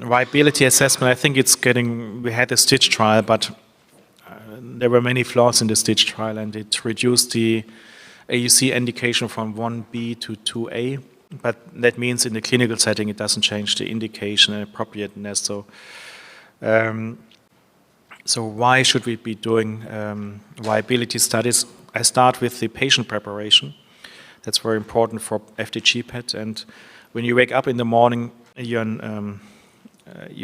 viability assessment, I think it's getting, we had a stitch trial, but there were many flaws in the stitch trial, and it reduced the AUC indication from 1B to 2A, but that means in the clinical setting it doesn't change the indication and appropriateness. So why should we be doing viability studies? I start with the patient preparation. That's very important for FDG PET. And when you wake up in the morning, you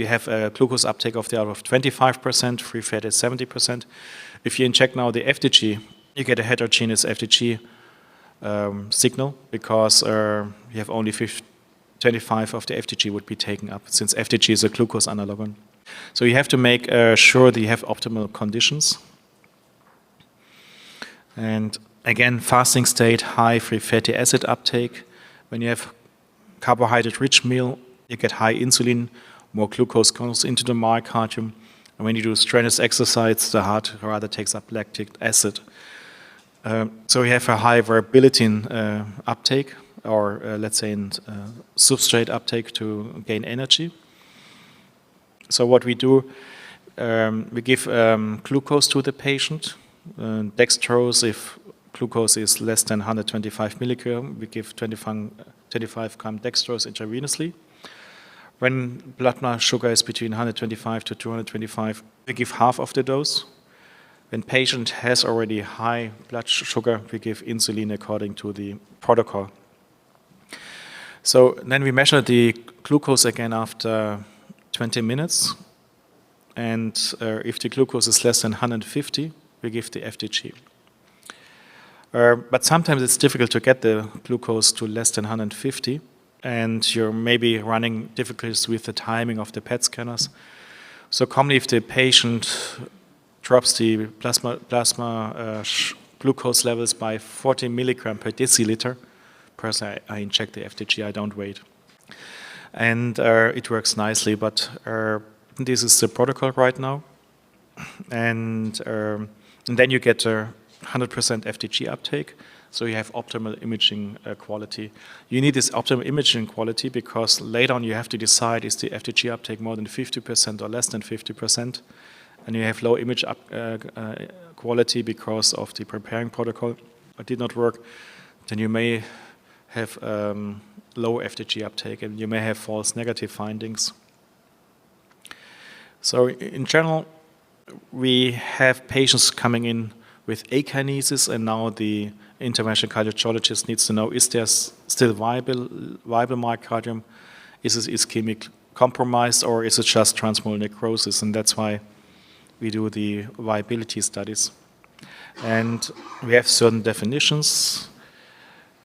have a glucose uptake of the order of 25%, free fat is 70%. If you inject now the FDG, you get a heterogeneous FDG signal, because you have only 25 of the FDG would be taken up, since FDG is a glucose analogon. So you have to make sure that you have optimal conditions. And again, fasting state, high free fatty acid uptake. When you have carbohydrate-rich meal, you get high insulin, more glucose goes into the myocardium. And when you do strenuous exercise, the heart rather takes up lactic acid. So you have a high variability in uptake, or let's say in substrate uptake to gain energy. So what we do, we give glucose to the patient, dextrose. If glucose is less than 125 milligram, we give 25 gram dextrose intravenously. When blood sugar is between 125 to 225, we give half of the dose. When patient has already high blood sugar, we give insulin according to the protocol. So then we measure the glucose again after 20 minutes. And if the glucose is less than 150, we give the FDG. But sometimes it's difficult to get the glucose to less than 150. And you're maybe running difficulties with the timing of the PET scanners. So commonly, if the patient drops the plasma glucose levels by 40 milligram per deciliter, personally I inject the FDG, I don't wait. And it works nicely, but this is the protocol right now. And then you get 100% FDG uptake. So you have optimal imaging quality. You need this optimal imaging quality because later on you have to decide, is the FDG uptake more than 50% or less than 50%? And you have low image quality because of the preparing protocol. It did not work. Then you may have low FDG uptake, and you may have false negative findings. So in general, we have patients coming in with akinesis, and now the interventional cardiologist needs to know, is there still viable myocardium? Is it ischemic compromised, or is it just transmural necrosis? And that's why we do the viability studies. And we have certain definitions.